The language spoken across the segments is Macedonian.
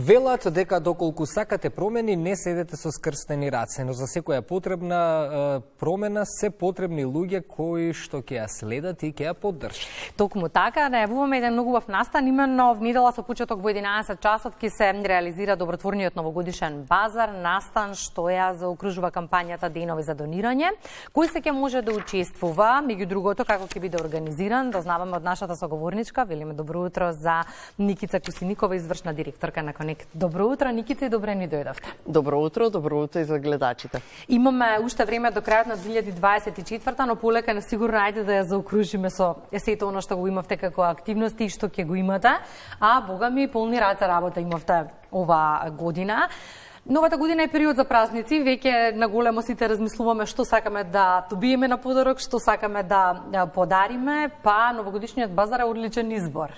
Велат дека доколку сакате промени, не седете со скрстени раце, но за секоја потребна промена се потребни луѓе кои што ќе ја следат и ќе ја поддржат. Токму така, најавуваме еден многу убав настан, именно в недела со почеток во 11 часот ќе се реализира добротворниот новогодишен базар, настан што ја заокружува кампањата Денови за донирање. Кој се ќе може да учествува, меѓу другото како ќе биде организиран, дознаваме од нашата соговорничка, велиме добро утро за Никица Косиникова, извршна директорка на Конект. Добро утро, Никица, и добре ни дојдовте. Добро утро и за гледачите. Имаме уште време до крајот на 2024, но полека не сигурно ајде да ја заокружиме со сето оно што го имавте како активности и што ќе го имате, а бога ми полни раце работа имавте оваа година. Новата година е период за празници, веќе наголемо сите размислуваме што сакаме да добиеме на подарок, што сакаме да подариме, па новогодишниот базар е одличен избор.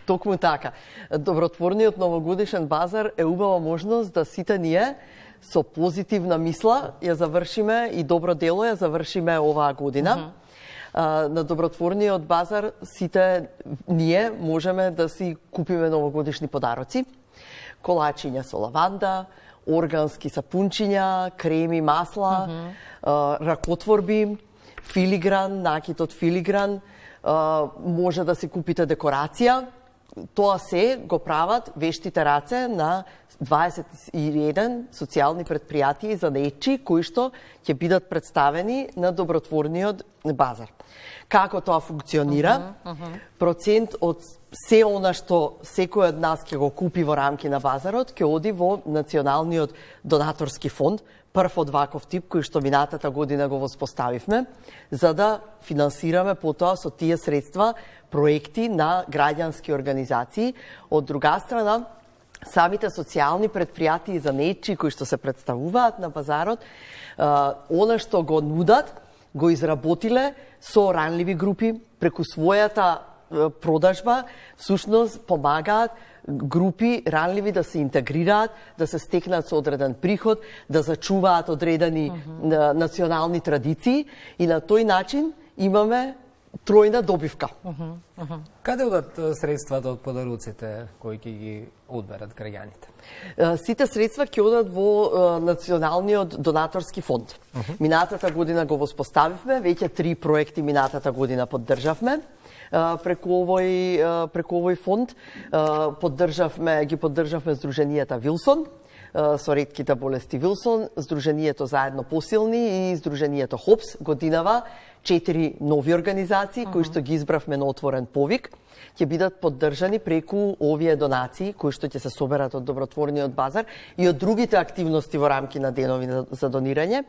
Токму така. Добротворниот новогодишен базар е убава можност да сите ние со позитивна мисла ја завршиме и добро дело ја завршиме оваа година. На добротворниот базар сите ние можеме да си купиме новогодишни подароци. Колачиња со лаванда, органски сапунчиња, креми, масла, ракотворби, филигран, накитот филигран, може да си купите декорација. Тоа се го прават вештите раце на 21 социјални предпријатии за занаетчи кои што ќе бидат представени на добротворниот базар. Како тоа функционира? Процент од се она што секој од нас ќе го купи во рамки на базарот ќе оди во Националниот донаторски фонд, прв од ваков тип кој што минатата година го воспоставивме, за да финансираме потоа со тие средства проекти на граѓански организации. Од друга страна, самите социјални предпријатии за занаетчи кои што се представуваат на базарот, она што го нудат, го изработиле со ранливи групи преку својата продажба, всушност помагаат групи ранливи да се интегрираат, да се стекнат со одреден приход, да зачуваат одредени национални традиции и на тој начин имаме тројна добивка. Каде одат средствата од подаруците кои ќе ги одберат граѓаните? Сите средства ќе одат во Националниот донаторски фонд. Минатата година го воспоставивме, веќе 3 проекти минатата година поддржавме. Преку овој фонд ги поддржавме Сдруженијата Вилсон со ретките болести Вилсон, Сдруженијето Заедно посилни и Сдруженијето Хопс. Годинава 4 нови организации кои што ги избравме на отворен повик ќе бидат поддржани преку овие донации кои што ќе се соберат од добротворниот базар и од другите активности во рамки на Денови за донирање,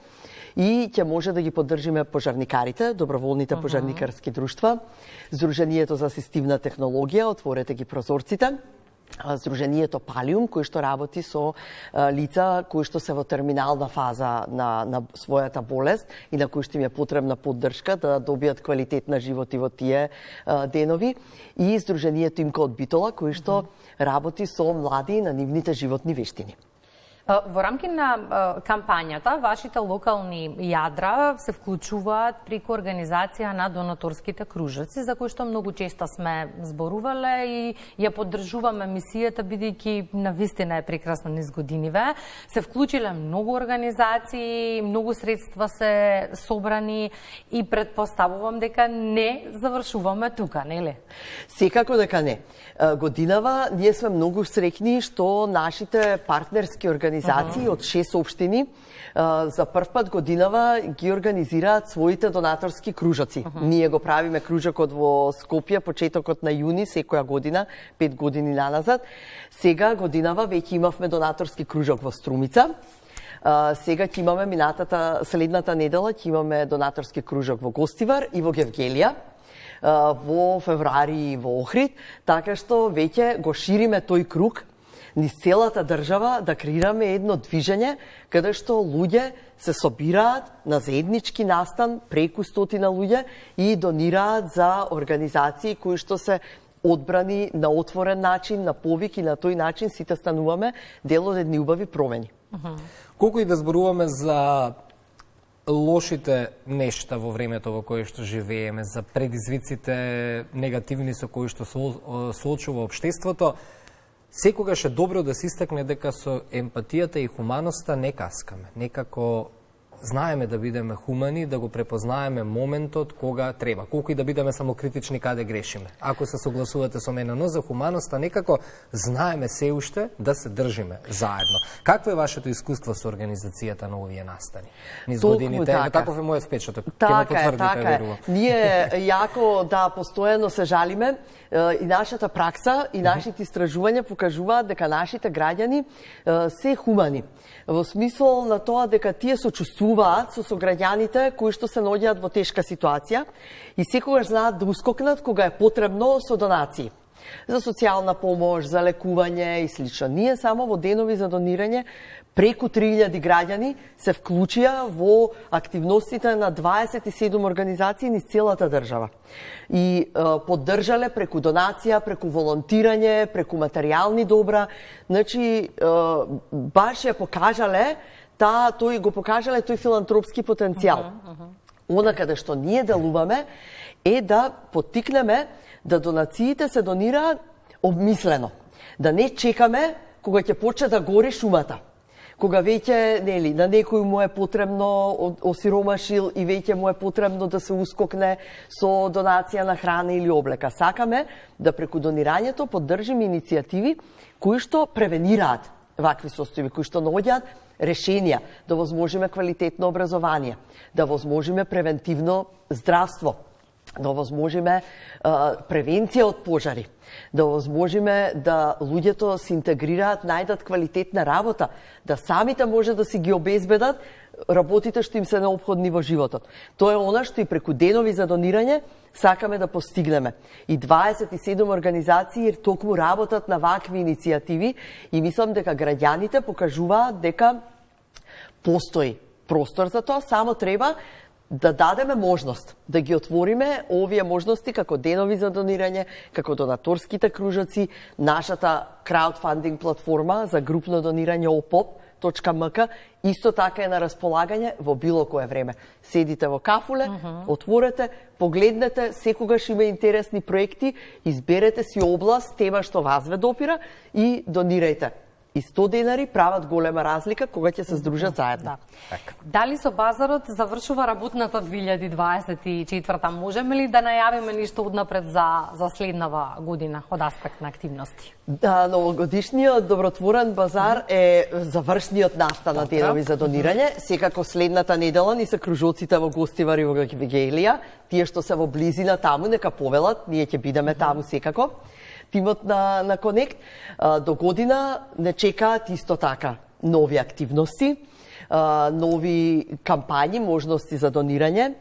и ќе може да ги поддржиме пожарникарите, доброволните пожарникарски друштва, Сдруженијето за асистивна технологија, отворете ги прозорците, Сдруженијето Палиум, кој што работи со лица кои што се во терминална фаза на својата болест и на кои што им е потребна поддршка да добијат квалитет на живот и во тие денови, и Сдруженијето Имка од Битола, кој што работи со млади на нивните животни вештини. Во рамки на кампањата, вашите локални јадра се вклучуваат преку организација на донаторските кружоци, за кои што многу често сме зборувале и ја поддржуваме мисијата, бидејќи навистина е прекрасна низ годиниве. Се вклучиле многу организации, многу средства се собрани и предпоставувам дека не завршуваме тука, нели? Секако дека не. Годинава ние сме многу среќни што нашите партнерски организации од 6 општини за прв пат годинава ги организираат своите донаторски кружоци. Ние го правиме кружокот во Скопје почетокот на јуни секоја година, 5 години наназад. Сега годинава веќе имавме донаторски кружок во Струмица. Сега ќе имаме следната недела ќе имаме донаторски кружок во Гостивар и во Гевгелија, во февруари и во Охрид, така што веќе го шириме тој круг низ целата држава, да креираме едно движење каде што луѓе се собираат на заеднички настан, преку 100 луѓе, и донираат за организации кои што се одбрани на отворен начин, на повик, и на тој начин сите стануваме дел од едни убави промени. Колку и да зборуваме за лошите нешта во времето во кое што живееме, за предизвиците негативни со кои што соочува општеството, секогаш е добро да се истакне дека со емпатијата и хуманоста не каскаме. Некако знаеме да бидеме хумани, да го препознаеме моментот кога треба. Колку и да бидеме самокритични каде грешиме. Ако се согласувате со мене, но за хуманоста некако знаеме се уште да се држиме заедно. Какво е вашето искуство со организацијата на овие настани? Низ годините, таков е мојот впечаток. Така е. Ние јако да постојано се жалиме и нашата пракса и нашите истражувања покажуваат дека нашите граѓани се хумани. Во смисол на тоа дека тие сочувствуваат со сограѓаните кои што се наоѓаат во тешка ситуација и секогаш знаат да ускокнат кога е потребно со донации. За социјална помош, за лекување и слично. Ние само во денови за донирање преку 3000 граѓани се вклучија во активностите на 27 организации низ целата држава. И поддржале преку донација, преку волонтирање, преку материјални добра. Значи, баш ја покажале, тој го покажале тој филантропски потенцијал. Она каде што ние делуваме е да поттикнеме да донациите се донираат обмислено. Да не чекаме кога ќе почне да гори шумата. Кога веќе, нели, на некој му е потребно осиромашил и веќе му е потребно да се ускокне со донација на храна или облека. Сакаме да преку донирањето поддржиме иницијативи кои што превенираат вакви состојби, кои што наоѓаат решенија, да возможиме квалитетно образование, да возможиме превентивно здравство, да возможиме превенција од пожари, да возможиме да луѓето се интегрираат, најдат квалитетна работа, да самите може да си ги обезбедат работите што им се необходни во животот. Тоа е она што и преку денови за донирање сакаме да постигнеме. И 27 организации токму работат на вакви иницијативи и мислам дека граѓаните покажуваат дека постои простор за тоа, само треба да дадеме можност, да ги отвориме овие можности како денови за донирање, како донаторските кружоци, нашата краудфандинг платформа за групно донирање opop.mk исто така е на располагање во било кое време. Седите во кафуле, отворете, погледнете, секогаш има интересни проекти, изберете си област, тема што вас ве допира и донирајте. И 100 денари прават голема разлика кога ќе се здружат заедно. Да. Дали со базарот завршува работната 2024? Можеме ли да најавиме ништо однапред за следнава година од аспект на активности? Да, новогодишниот добротворен базар е завршниот настан на денови за донирање. Секако следната недела ни се кружоците во Гостивар и во Вигелија. Тие што се во близина таму нека повелат, ние ќе бидеме таму секако. Тимот на Конект. До година не чекаат исто така нови активности, нови кампањи, можности за донирање.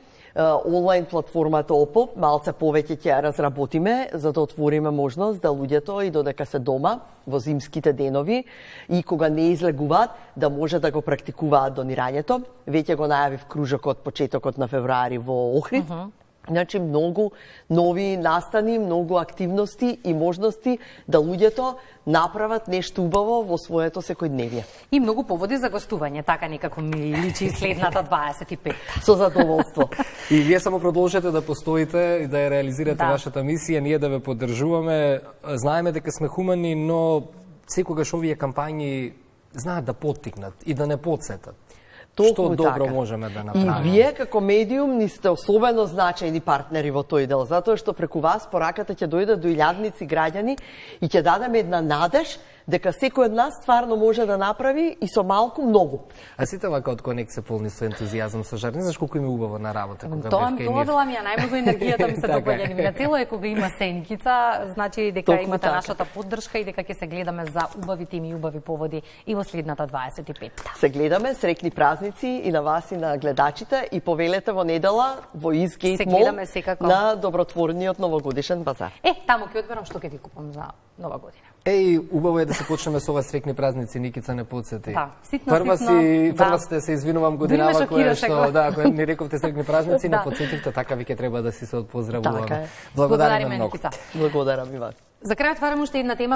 Онлайн платформата ОПОП, малце повеќе ќе ја разработиме, за да отвориме можност да луѓето и додека се дома во зимските денови и кога не излегуваат, да може да го практикуваат донирањето. Веќе го најавив кружокот почетокот на февруари во Охрид. Значи, многу нови настани, многу активности и можности да луѓето направат нешто убаво во своето секојдневие. И многу поводи за гостување, така некако ми личи следната 25. Со задоволство. И вие само продолжете да постоите и да ја реализирате вашата мисија, ние да ве поддржуваме. Знаеме дека сме хумани, но секогаш овие кампањи знаат да поттикнат и да не потсетат. Што добро можеме да направиме. И вие како медиум ни сте особено значајни партнери во тој дел, затоа што преку вас пораката ќе дојде до илјадници граѓани и ќе дадеме една надеж дека секој од нас стварно може да направи и со малку многу. А сите вака од Конект се полни со ентузијазам, со жар. Не знаеш колку им е убаво на работа кога бев кај нив. Тоа била ми најмногу енергијата ми се допаѓа. На цело е кога има сенкица, значи дека имате нашата поддршка и дека ќе се гледаме за убави теми и убави поводи и во следната 25-та. Се гледаме, среќни празници и на вас и на гледачите и повелете во недела во Eastgate Mall на добротворниот новогодишен базар. Таму ќе одберам што ќе ти купам за Нова година. Убаво е да се почнеме со ова среќни празници, Никица не подсети. Да, ситно. Прва се извинувам годинава која што ни рековте среќни празници, не подсетивте, така ви ќе треба да си се отпоздравуваме. Благодариме, многу. Никица. Благодарам и вас. За крај отварам уште една тема